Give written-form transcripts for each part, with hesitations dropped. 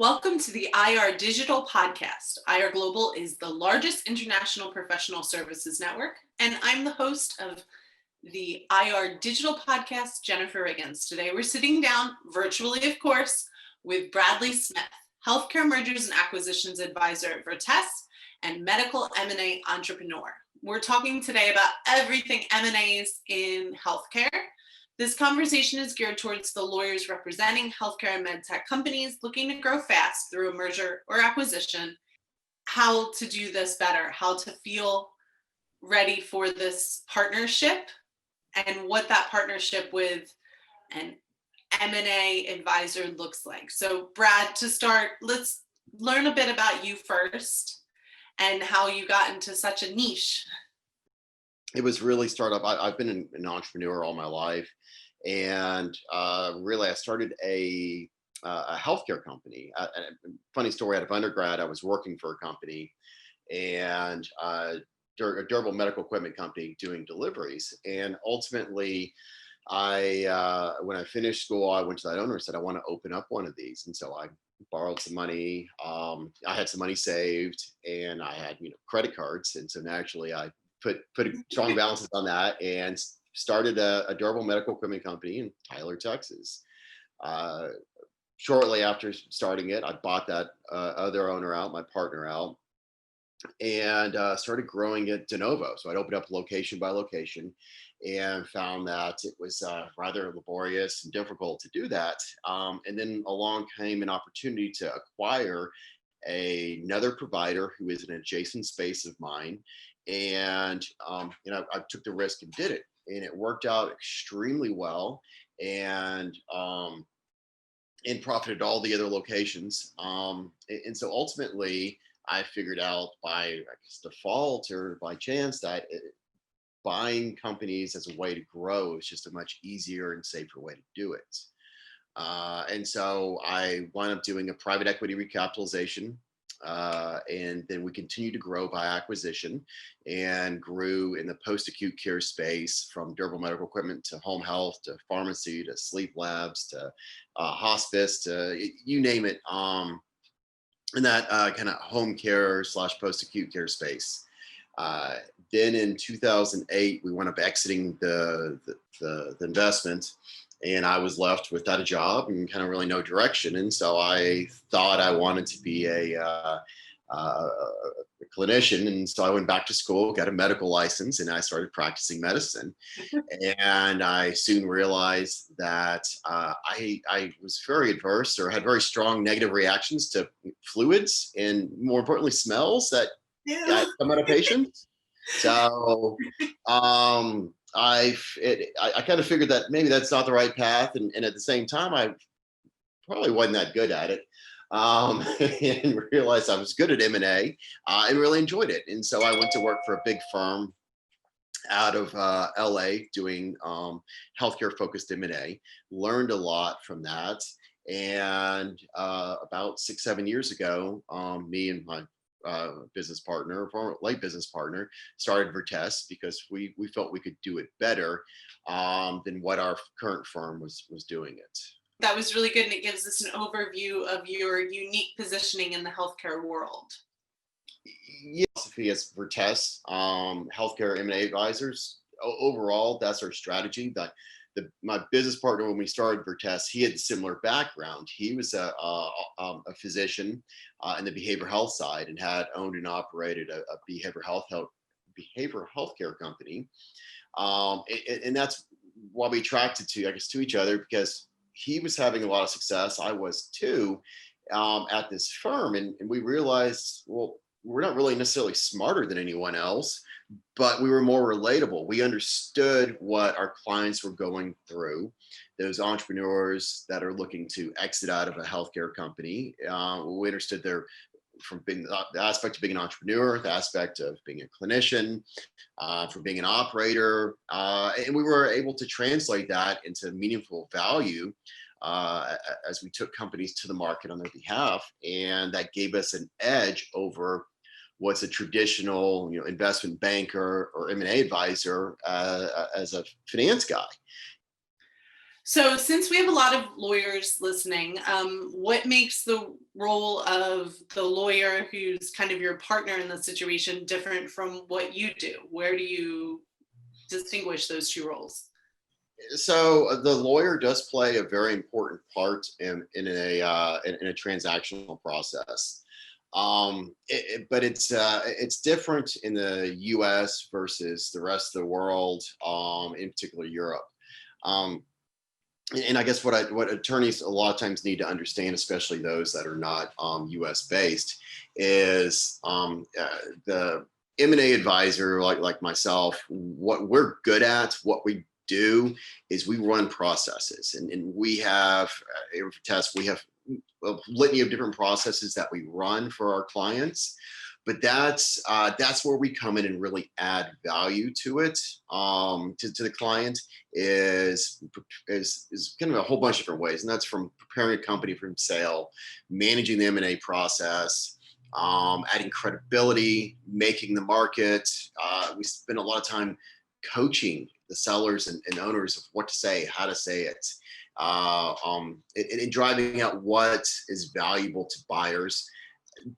Welcome to the IR Digital Podcast. IR Global is the largest international professional services network, and I'm the host of the IR Digital Podcast, Jennifer Riggins. Today we're sitting down virtually, of course, with Bradley Smith, Healthcare Mergers and Acquisitions Advisor at Vertess and Medical M&A Entrepreneur. We're talking today about everything M&As in healthcare. This conversation is geared towards the lawyers representing healthcare and medtech companies looking to grow fast through a merger or acquisition, how to do this better, how to feel ready for this partnership, and what that partnership with an M&A advisor looks like. So Brad, to start, let's learn a bit about you first and how you got into such a niche. It was really startup. I've been an entrepreneur all my life. And really, I started a healthcare company. Funny story, out of undergrad, I was working for a company and a durable medical equipment company doing deliveries. And ultimately, when I finished school, I went to that owner and said, I want to open up one of these. And so I borrowed some money. I had some money saved and I had, credit cards. And so naturally, I put strong balances on that and started a durable medical equipment company in Tyler, Texas. Shortly after starting it, I bought that other owner out, my partner out, and started growing it de novo. So I'd opened up location by location and found that it was rather laborious and difficult to do that. And then along came an opportunity to acquire another provider who is an adjacent space of mine. And, I took the risk and did it. And it worked out extremely well and profited all the other locations. And so ultimately, I figured out by default or by chance that buying companies as a way to grow is just a much easier and safer way to do it. And so I wound up doing a private equity recapitalization. And then we continued to grow by acquisition and grew in the post-acute care space, from durable medical equipment to home health to pharmacy to sleep labs to hospice to you name it, in that kind of home care / post-acute care space. Then in 2008, we wound up exiting the investment. And I was left without a job and kind of really no direction. And so I thought I wanted to be a clinician. And so I went back to school, got a medical license, and I started practicing medicine. And I soon realized that I was very adverse or had very strong negative reactions to fluids and, more importantly, smells that come out of patients. So I kind of figured that maybe that's not the right path, and at the same time I probably wasn't that good at it, and realized I was good at M&A and really enjoyed it. And so I went to work for a big firm out of LA doing healthcare focused M&A, learned a lot from that. And about 6-7 years ago, me and my former late business partner, started Vertess because we felt we could do it better than what our current firm was doing it. That was really good, and it gives us an overview of your unique positioning in the healthcare world. Yes, as Vertess, Healthcare M&A Advisors. Overall, that's our strategy. That my business partner, when we started Vertess, he had a similar background. He was a physician in the behavioral health side and had owned and operated a behavioral health care company. And that's why we attracted to each other, because he was having a lot of success. I was too, at this firm. And we realized, well, we're not really necessarily smarter than anyone else, but we were more relatable. We understood what our clients were going through, those entrepreneurs that are looking to exit out of a healthcare company. We understood from being the aspect of being an entrepreneur, the aspect of being a clinician, from being an operator. And we were able to translate that into meaningful value as we took companies to the market on their behalf. And that gave us an edge over what's a traditional, investment banker or M&A advisor as a finance guy. So since we have a lot of lawyers listening, what makes the role of the lawyer who's kind of your partner in the situation different from what you do? Where do you distinguish those two roles? So the lawyer does play a very important part in a transactional process. But it's different in the U.S. versus the rest of the world, in particular Europe. Um, and I guess what attorneys a lot of times need to understand, especially those that are not U.S. based, is the M&A advisor like myself. What we're good at, what we do, is we run processes, and we have Vertess, we have a litany of different processes that we run for our clients. But that's where we come in and really add value to it, to the client, is kind of a whole bunch of different ways, and that's from preparing a company for sale, managing the M&A process, adding credibility, making the market. We spend a lot of time coaching the sellers and owners of what to say, how to say it, and driving out what is valuable to buyers.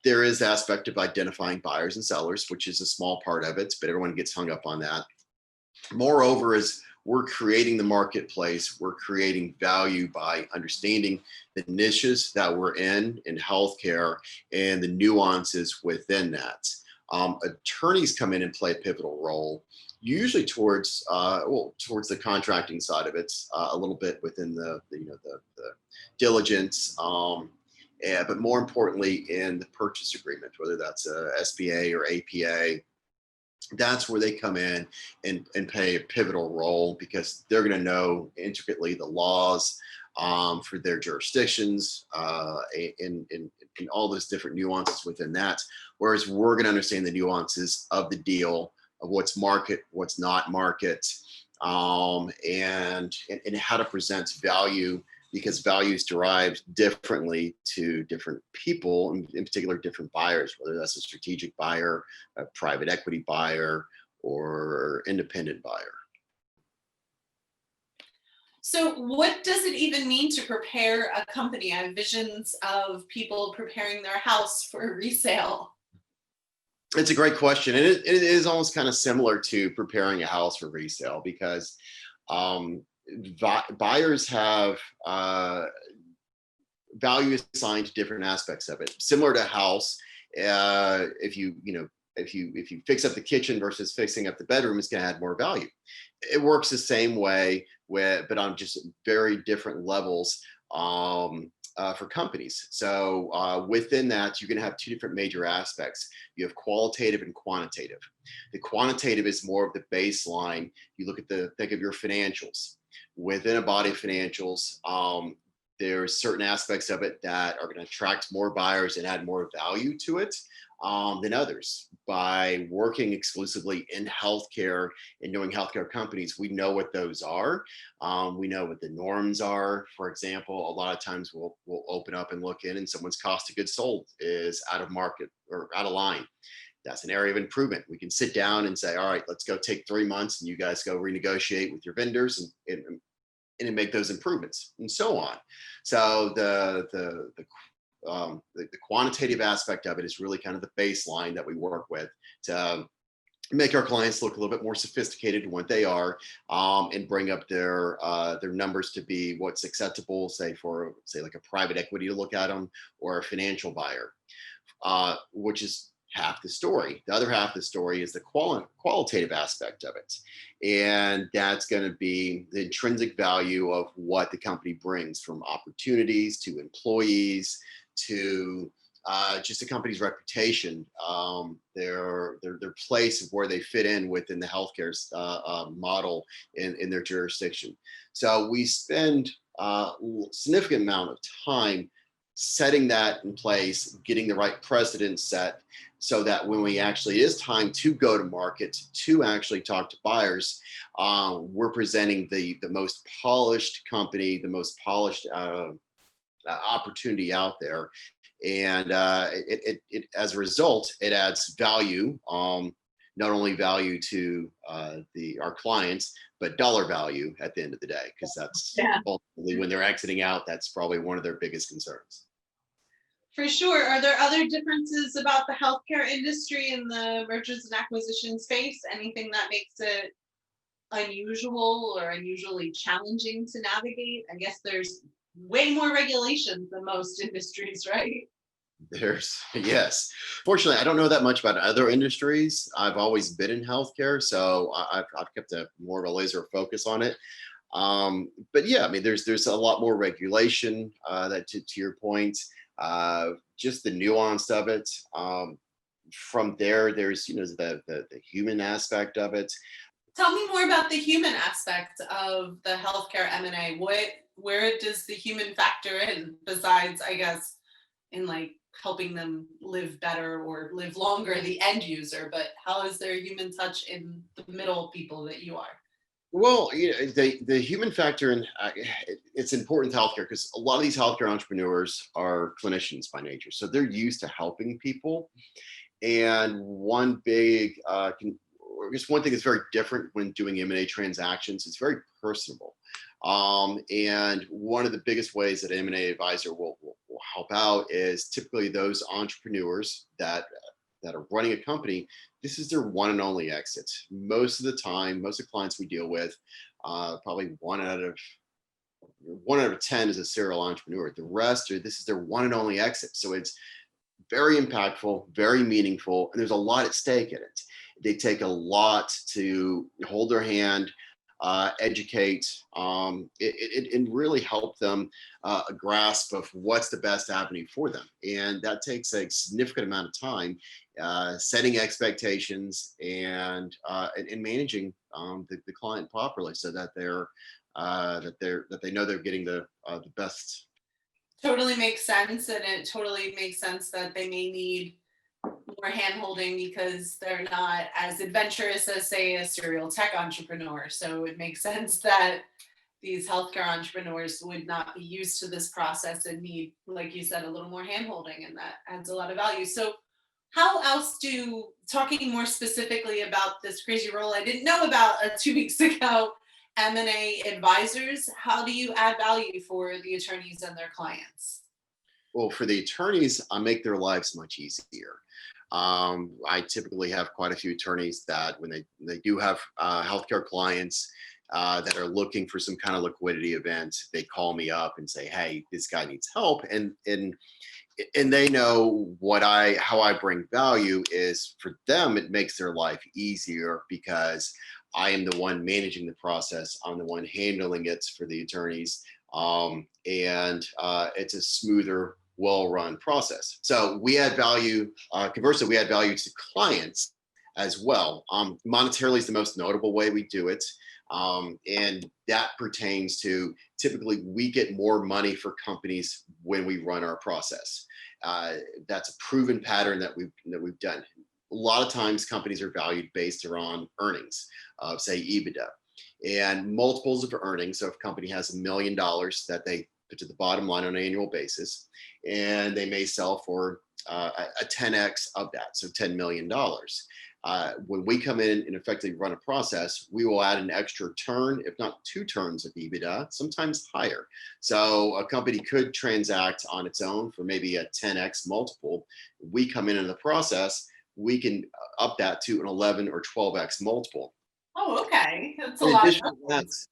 There is the aspect of identifying buyers and sellers, which is a small part of it, but everyone gets hung up on that. Moreover, is we're creating the marketplace, we're creating value by understanding the niches that we're in healthcare and the nuances within that. Attorneys come in and play a pivotal role, usually towards the contracting side of it, a little bit within the diligence. But more importantly, in the purchase agreement, whether that's a SPA or APA, that's where they come in and play a pivotal role, because they're going to know intricately the laws for their jurisdictions, in all those different nuances within that. Whereas we're going to understand the nuances of the deal, of what's market, what's not market, and how to present value, because value is derived differently to different people, in particular different buyers, whether that's a strategic buyer, a private equity buyer, or independent buyer. So what does it even mean to prepare a company? I have visions of people preparing their house for resale. It's a great question, and it is almost kind of similar to preparing a house for resale, because buyers have value assigned to different aspects of it. Similar to house, if you fix up the kitchen versus fixing up the bedroom, it's going to add more value. It works the same way, but on just very different levels, for companies. So within that, you're going to have two different major aspects. You have qualitative and quantitative. The quantitative is more of the baseline. You think of your financials. Within a body of financials, there's certain aspects of it that are going to attract more buyers and add more value to it than others. By working exclusively in healthcare and knowing healthcare companies, we know what those are. We know what the norms are. For example, a lot of times we'll open up and look in, and someone's cost of goods sold is out of market or out of line. That's an area of improvement. We can sit down and say, all right, let's go take 3 months, and you guys go renegotiate with your vendors and make those improvements, and so on. So the quantitative aspect of it is really kind of the baseline that we work with to make our clients look a little bit more sophisticated in what they are, and bring up their numbers to be what's acceptable, say like a private equity to look at them, or a financial buyer, which is half the story. The other half of the story is the qualitative aspect of it. And that's going to be the intrinsic value of what the company brings, from opportunities to employees to just the company's reputation, their place of where they fit in within the healthcare model in their jurisdiction. So we spend a significant amount of time setting that in place, getting the right precedent set, so that when we actually is time to go to market, to actually talk to buyers, we're presenting the most polished company, the most polished opportunity out there. And it as a result, it adds value not only value to our clients, but dollar value at the end of the day, because that's Yeah, ultimately when they're exiting out, that's probably one of their biggest concerns. for sure. Are there other differences about the healthcare industry in the mergers and acquisition space? Anything that makes it unusual or unusually challenging to navigate? I guess there's way more regulations than most industries, right? There's yes. Fortunately, I don't know that much about other industries. I've always been in healthcare, so I've kept a more of a laser focus on it. But yeah, I mean, there's a lot more regulation that to your point, just the nuance of it. From there, there's the human aspect of it. Tell me more about the human aspect of the healthcare M&A. Where does the human factor in besides, I guess, in like helping them live better or live longer, the end user, but how is there human touch in the middle people that you are? Well, the human factor in it's important to healthcare because a lot of these healthcare entrepreneurs are clinicians by nature, so they're used to helping people. And one big, or just one thing that's very different when doing M&A transactions, it's very personable. And one of the biggest ways that M&A advisor will help out is typically those entrepreneurs that are running a company. This is their one and only exit. Most of the time, most of the clients we deal with, probably one out of 10 is a serial entrepreneur. The rest are this is their one and only exit. So it's very impactful, very meaningful, and there's a lot at stake in it. They take a lot to hold their hand, educate, and really help them a grasp of what's the best avenue for them. And that takes a significant amount of time, setting expectations and managing the client properly so that they know they're getting the best. Totally makes sense, and it totally makes sense that they may need more handholding because they're not as adventurous as, say, a serial tech entrepreneur. So it makes sense that these healthcare entrepreneurs would not be used to this process and need, like you said, a little more handholding, and that adds a lot of value. So, how else talking more specifically about this crazy role I didn't know about 2 weeks ago, M&A advisors, how do you add value for the attorneys and their clients? Well, for the attorneys, I make their lives much easier. I typically have quite a few attorneys that when they do have healthcare clients that are looking for some kind of liquidity event, they call me up and say, "Hey, this guy needs help," and they know how I bring value is for them. It makes their life easier because I am the one managing the process. I'm the one handling it for the attorneys, and it's a smoother, well-run process. So we add value. Conversely, we add value to clients as well. Monetarily is the most notable way we do it. And that pertains to typically we get more money for companies when we run our process. That's a proven pattern that we've done. A lot of times companies are valued based around earnings of say EBITDA and multiples of earnings. So if a company has $1 million that they put to the bottom line on an annual basis, and they may sell for a 10x of that, so $10 million. When we come in and effectively run a process, we will add an extra turn, if not 2 turns of EBITDA, sometimes higher. So a company could transact on its own for maybe a 10x multiple. We come in the process, we can up that to an 11 or 12x multiple. Oh, okay. That's a In lot of addition to that, upwards.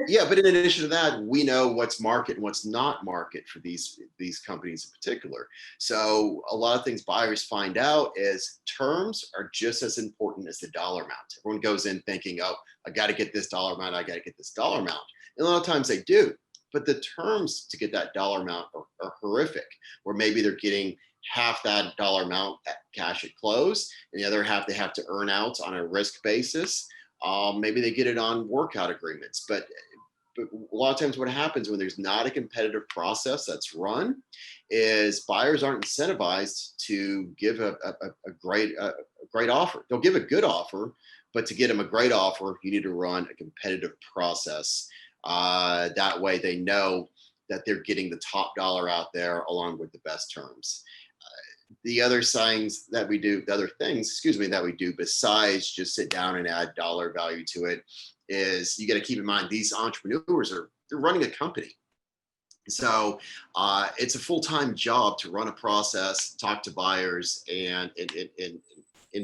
yeah, but in addition to that, we know what's market and what's not market for these companies in particular. So a lot of things buyers find out is terms are just as important as the dollar amount. Everyone goes in thinking, "Oh, I got to get this dollar amount. I got to get this dollar amount." And a lot of times they do, but the terms to get that dollar amount are horrific. Or maybe they're getting half that dollar amount at cash at close, and the other half they have to earn out on a risk basis. Maybe they get it on workout agreements, but a lot of times what happens when there's not a competitive process that's run is buyers aren't incentivized to give a great offer. They'll give a good offer, but to get them a great offer, you need to run a competitive process. That way they know that they're getting the top dollar out there along with the best terms. the other things, that we do besides just sit down and add dollar value to it is you got to keep in mind these entrepreneurs they're running a company. So it's a full-time job to run a process, talk to buyers, and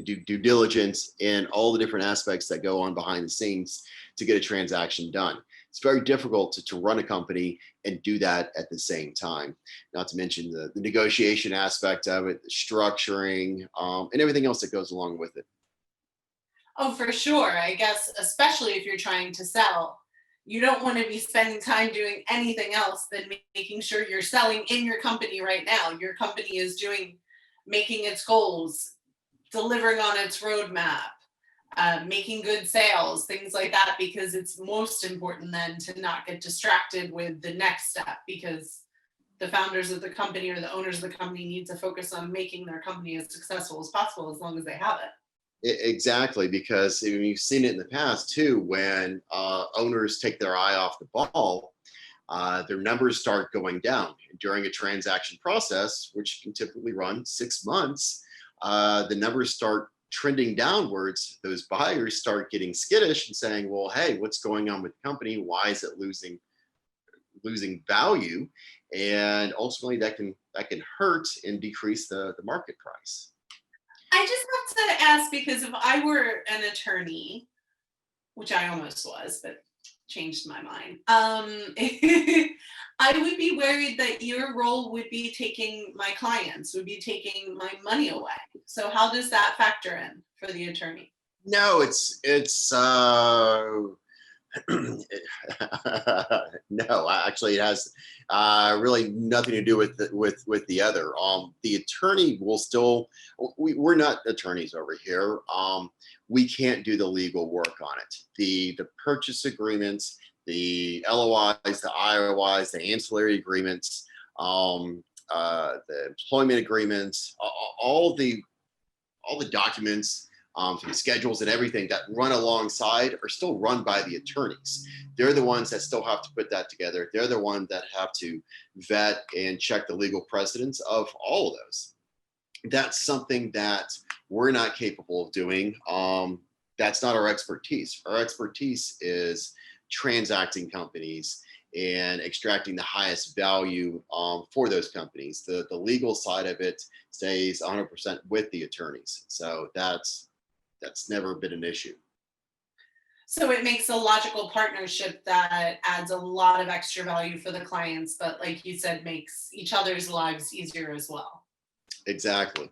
do due diligence and all the different aspects that go on behind the scenes to get a transaction done. It's very difficult to run a company and do that at the same time. Not to mention the negotiation aspect of it, the structuring, and everything else that goes along with it. Oh, for sure. I guess, especially if you're trying to sell, you don't want to be spending time doing anything else than making sure you're selling in your company right now. Your company is making its goals, delivering on its roadmap, making good sales, things like that, because it's most important then to not get distracted with the next step, because the founders of the company or the owners of the company need to focus on making their company as successful as possible as long as they have it. Exactly, because I mean, you've seen it in the past too, when owners take their eye off the ball, their numbers start going down during a transaction process, which can typically run 6 months. The numbers start trending downwards. Those buyers start getting skittish and saying, "Well, hey, what's going on with the company? Why is it losing value?" And ultimately, that can hurt and decrease the market price. I just have to ask, because if I were an attorney, which I almost was, but changed my mind, I would be worried that your role would be taking my clients, would be taking my money away. So how does that factor in for the attorney? No, it's no, actually, it has really nothing to do with the other. The attorney will still. We're not attorneys over here. We can't do the legal work on it. The purchase agreements, the LOIs, the IOIs, the ancillary agreements, the employment agreements, all the documents, the schedules and everything that run alongside are still run by the attorneys. They're the ones that still have to put that together. They're the ones that have to vet and check the legal precedence of all of those. That's something that we're not capable of doing. That's not our expertise. Our expertise is transacting companies and extracting the highest value for those companies. The legal side of it stays 100% with the attorneys. So that's never been an issue. So it makes a logical partnership that adds a lot of extra value for the clients, but like you said, makes each other's lives easier as well. Exactly.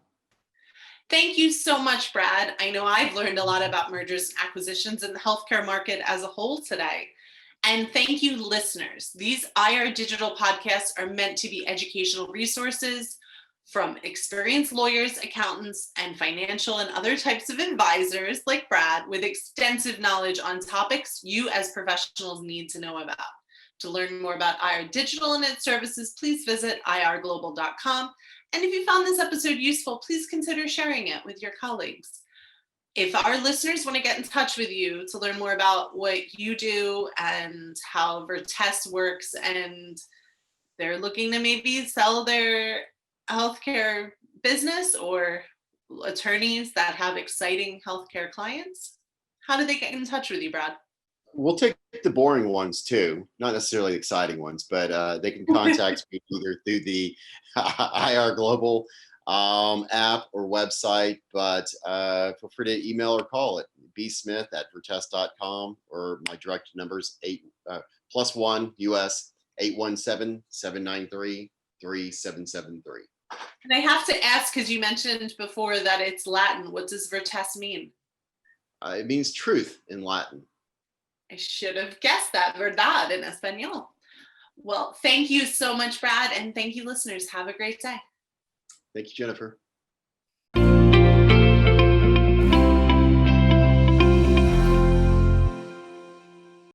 Thank you so much, Brad. I know I've learned a lot about mergers and acquisitions in the healthcare market as a whole today. And thank you, listeners. These IR Digital podcasts are meant to be educational resources from experienced lawyers, accountants, and financial and other types of advisors like Brad with extensive knowledge on topics you as professionals need to know about. To learn more about IR Digital and its services, please visit irglobal.com. And if you found this episode useful, please consider sharing it with your colleagues. If our listeners want to get in touch with you to learn more about what you do and how Vertess works, and they're looking to maybe sell their healthcare business, or attorneys that have exciting healthcare clients, how do they get in touch with you, Brad? We'll take the boring ones too, not necessarily the exciting ones, but they can contact me either through the IR Global app or website, but feel free to email or call it bsmith@vertess.com, or my direct numbers +1 US 817-793-3773. And I have to ask, because you mentioned before that it's Latin. What does Vertess mean? It means truth in Latin. I should have guessed that. Verdad in Espanol. Well, thank you so much, Brad. And thank you, listeners. Have a great day. Thank you, Jennifer.